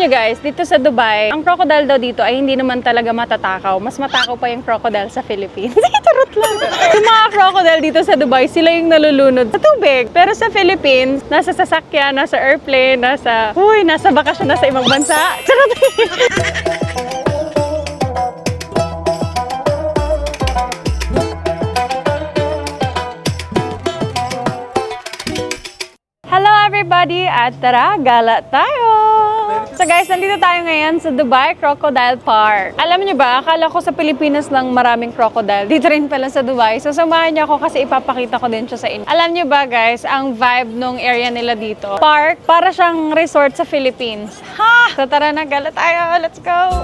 nyo guys, dito sa Dubai, ang crocodile daw dito ay hindi naman talaga matatakaw. Mas matakaw pa yung crocodile sa Philippines. Tarot lang. Yung mga crocodile dito sa Dubai, sila yung nalulunod sa tubig. Pero sa Philippines, nasa sasakyan, nasa airplane, nasa bakasyon, nasa ibang bansa. Charot. Hello everybody! At tara, gala tayo! So guys, nandito tayo ngayon sa Dubai Crocodile Park. Alam niyo ba, akala ko sa Pilipinas lang maraming crocodile. Dito rin pala sa Dubai. So samahan niyo ako kasi ipapakita ko din siya sa inyo. Alam niyo ba guys, ang vibe nung area nila dito, park, para siyang resort sa Philippines. Ha! So tara na, gala tayo! Let's go!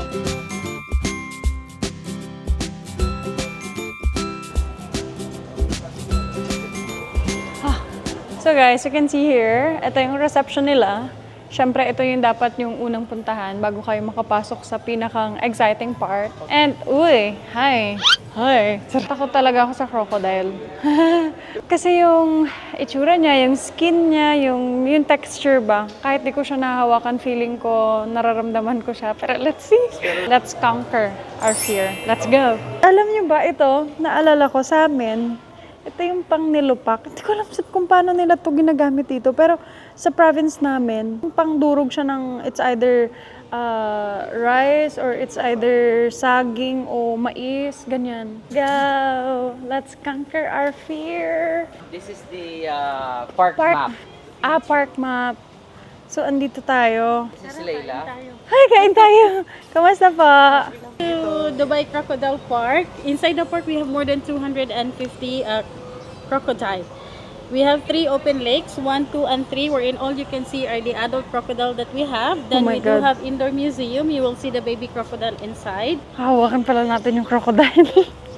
So guys, you can see here, ito yung reception nila. Siyempre, ito yung dapat yung unang puntahan bago kayo makapasok sa pinakang exciting part. And, uy, hi. Hi. Takot talaga ako sa crocodile. Kasi yung itsura niya, yung skin niya, yung texture ba, kahit di ko siya nahawakan, feeling ko, nararamdaman ko siya. Pero let's see. Let's conquer our fear. Let's go. Alam niyo ba ito, naalala ko sa amin, ito yung pang nilupak. Hindi ko alam kung paano nila ito ginagamit dito. Pero sa province namin, pang durog siya ng it's either rice or it's either saging o mais, ganyan. Go! Let's conquer our fear! This is the park map. Park map. So, andito tayo. This is Layla. Hi, kain tayo! Kamusta po? To Dubai Crocodile Park. Inside the park, we have more than 250 crocodile. We have 3 open lakes, 1, 2, and 3, wherein all you can see are the adult crocodile that we have. Then my we do God. have indoor museum. You will see the baby crocodile inside. Hawakan pala natin yung crocodile.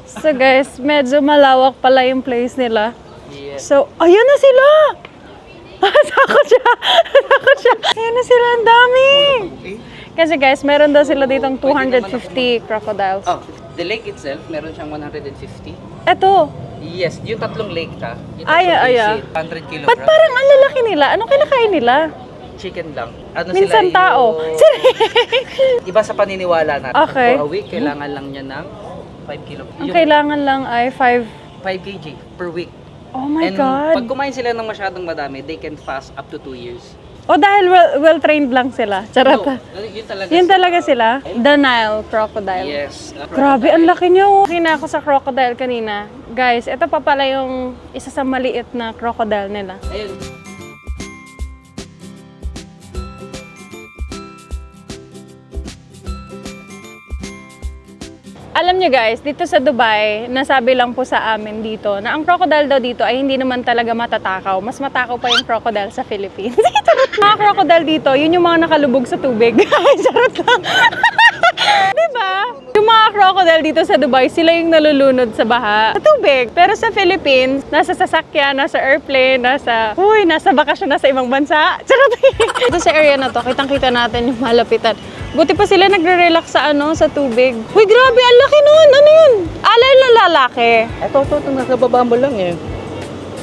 So guys, medyo malawak pala yung place nila. Yes. So, ayun na sila! Takot siya! Takot siya! Ayun na sila, ang dami! Kasi guys, meron daw sila ditong 250 crocodiles. Oh, the lake itself, meron siyang 150. Eto! Yes, yung tatlong lake ka. Yung Ay. 100 kilograms. Ba't parang ang lalaki nila? Anong kinakain nila? Chicken lang. Ano Minsan sila, tao. Iba sa paniniwala natin. Okay. For a week, kailangan lang niya ng 5 kilo. Ang kailangan lang ay 5... 5 kg per week. Oh my And God! pag kumain sila ng masyadong madami, they can fast up to 2 years. O dahil well-trained lang sila. Charot. No, yun talaga. Yun talaga sila? The Nile crocodile. Yes. Grabe, ang laki niyo. Kina ako sa crocodile kanina. Guys, ito pa pala yung isa sa maliit na crocodile nila. Ayun. Alam niyo guys, dito sa Dubai, nasabi lang po sa amin dito na ang crocodile daw dito ay hindi naman talaga matatakaw. Mas matakaw pa yung crocodile sa Philippines. Mga crocodile dito, yun yung mga nakalubog sa tubig. Ay, charot lang. Diba? Yung mga crocodile dito sa Dubai, sila yung nalulunod sa baha, sa tubig. Pero sa Philippines, nasa sasakyan, nasa airplane, nasa bakasyon, nasa ibang bansa. Charot. Dito sa area na to, kitang-kita natin yung malapitan. Buti pa sila nagre-relax sa tubig. Uy, grabe, ang laki nun. Ano yun? Alay na lalaki. Ito, nasa baba mo lang eh.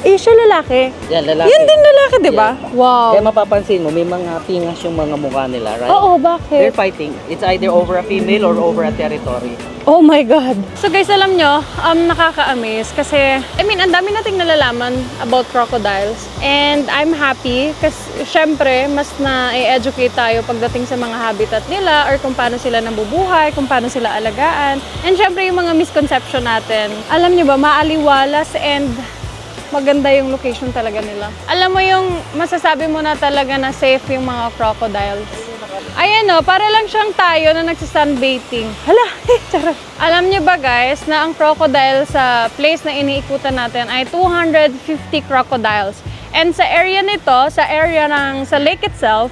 Eh, siya lalaki. Yan, lalaki. Yun din lalaki, di ba? Wow. Kaya mapapansin mo, may mga pingas yung mga mukha nila, right? Oo, They're bakit? fighting. It's either over a female or over a territory. Oh my God. So guys, alam nyo, nakaka-amaze kasi, ang dami nating nalalaman about crocodiles. And I'm happy kasi, syempre, mas na-educate tayo pagdating sa mga habitat nila or kung paano sila nabubuhay, kung paano sila alagaan. And syempre, yung mga misconception natin. Alam nyo ba, maaliwalas and maganda yung location talaga nila. Alam mo yung masasabi mo na talaga na safe yung mga crocodiles. Ayan para lang siyang tayo na nagsa-sunbathing. Hala, charot. Alam niyo ba guys na ang crocodile sa place na iniikutan natin ay 250 crocodiles. And sa area nito, sa lake itself,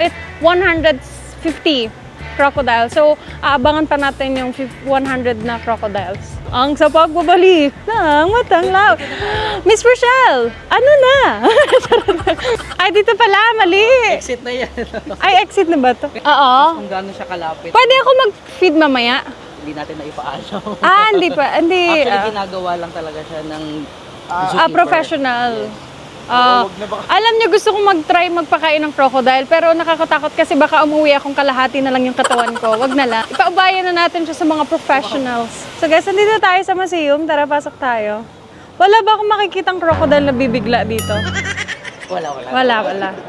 it's 150 crocodiles. So, aabangan pa natin yung 100 na crocodiles. Ang sa pagbabalik ng matanglaw. Miss Rochelle, ano na? Ay, dito pala, mali. Exit na yan. Ay, exit na ba to? Oo. Kung gaano siya kalapit, Pwede ako mag-feed mamaya? hindi natin na ipaalaw. Hindi pa. Hindi. Actually, ginagawa lang talaga siya ng zookeeper. Professional. Alam niyo, gusto kong mag-try magpakain ng crocodile, pero nakakatakot kasi baka umuwi akong kalahati na lang yung katawan ko. Wag na lang. Ipaubayan na natin siya sa mga professionals. So guys, nandito tayo sa museum. Tara, pasok tayo. Wala ba akong makikitang crocodile na bibigla dito? Wala.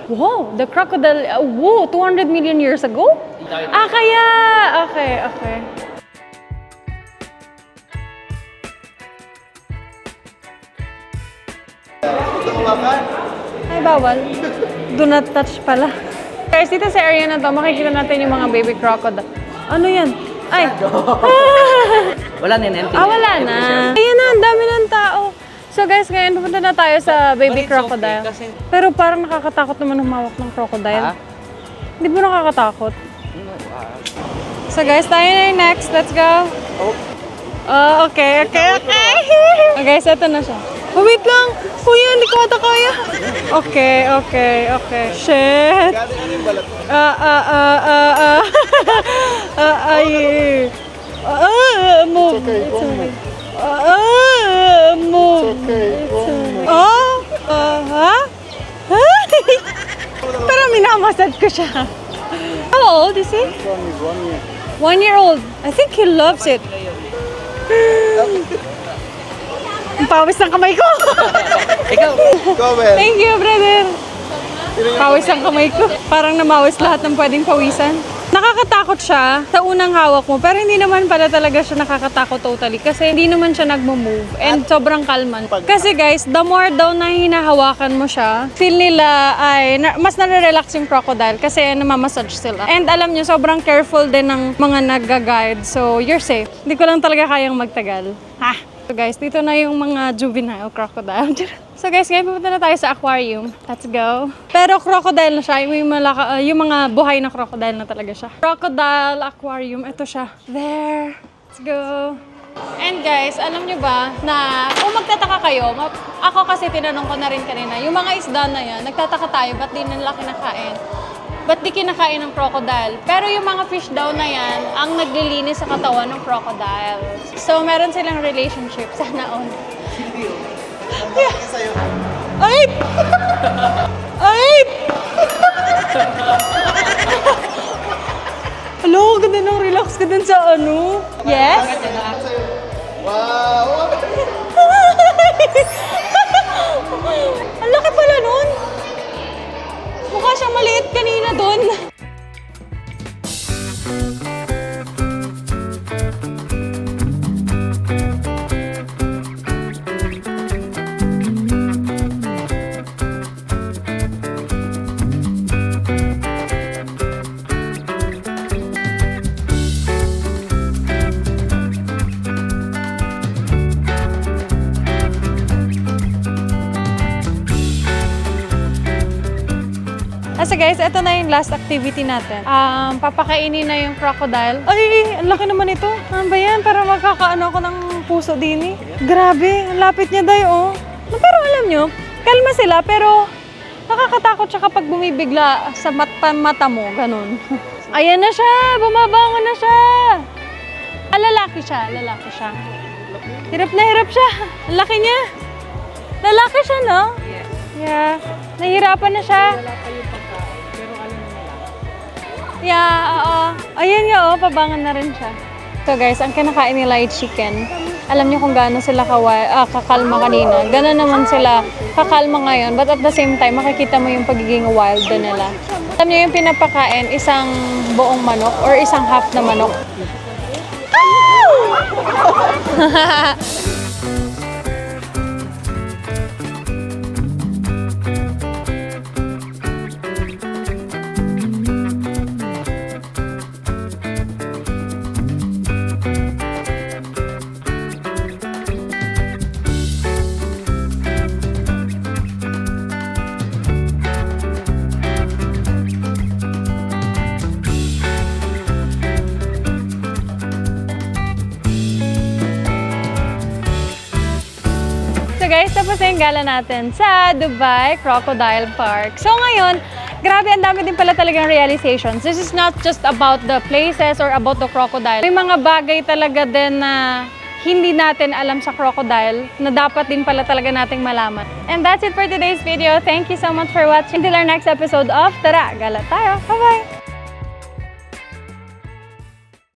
Wow, the crocodile, 200 million years ago? Kaya. Okay. Ay, bawal. Do not touch pala. Guys, dito sa area na to, makikita natin yung mga baby crocodile. Ano yan? Ay! Wala na yun, empty. Wala na. Ayan na, ang dami ng tao. So guys, ngayon pupunta na tayo sa baby But it's okay crocodile. kasi- Pero parang nakakatakot naman humawak ng crocodile. Hindi mo nakakatakot? So guys, tayo na yung next. Let's go. Okay. Oh, guys, eto na siya. Oh, wait lang. Kuya, hindi ko ata kaya. Okay. Shit. Move. It's okay. Move. Pero minamassage ko siya. How old is he? 1 year old. I think he loves it. Ang pawis ng kamay ko. Ikaw. Thank you, brother. Pawis ang kamay ko. Parang namawis lahat ng pwedeng pawisan. Nakakatakot siya sa unang hawak mo, pero hindi naman pala talaga siya nakakatakot totally kasi hindi naman siya nagmo-move and sobrang kalman. Kasi guys, the more daw na hinahawakan mo siya, feel nila ay mas nare-relax yung crocodile kasi namamassage sila. And alam nyo, sobrang careful din ng mga nagga-guide, so you're safe. Hindi ko lang talaga kayang magtagal. So guys, dito na yung mga juvenile crocodile. So guys, ngayon pupunta na tayo sa aquarium. Let's go. Pero crocodile na siya. Yung mga buhay na crocodile na talaga siya. Crocodile aquarium. Ito siya. There. Let's go. And guys, alam nyo ba na kung magtataka kayo, ako kasi tinanong ko na rin kanina, yung mga isda na yan, nagtataka tayo, ba't di nila kinakain? Ba't di kinakain ng crocodile? Pero yung mga fish daw na yan, ang naglilinis sa katawan ng crocodile. So, meron silang relationship. Sana all. Ay! Hello, ganda ng relax ka dun sa ano? Yes? Wow! Ang laki pala nun. Mukha siyang maliit kanina dun. So guys, ito na yung last activity natin. Papakainin na yung crocodile. Ay, ang laki naman ito. Ano ba yan? Para magkakaano ako ng puso din eh. Grabe, ang lapit niya dayo oh. Pero alam nyo, kalma sila pero nakakatakot siya kapag bumibigla sa mata mo. Ganun. Ayan na siya, bumabangon na siya. Lalaki siya. Hirap na hirap siya. Ang laki niya. Lalaki siya, no? Yeah. Nahihirapan na siya. Yeah, oo. Ayan nga, oh, pabangan na rin siya. So guys, ang kinakain nila ay chicken. Alam niyo kung gaano sila kakalma kanina. Gano'n naman sila kakalma ngayon. But at the same time, makikita mo yung pagiging wild na nila. Alam niyo yung pinapakain, isang buong manok or isang half na manok. So guys, tapos na yung gala natin sa Dubai Crocodile Park. So ngayon, grabe, ang dami din pala talagang realizations. This is not just about the places or about the crocodile. May mga bagay talaga din na hindi natin alam sa crocodile na dapat din pala talaga nating malaman. And that's it for today's video. Thank you so much for watching. Until our next episode of Tara, Gala tayo! Bye-bye!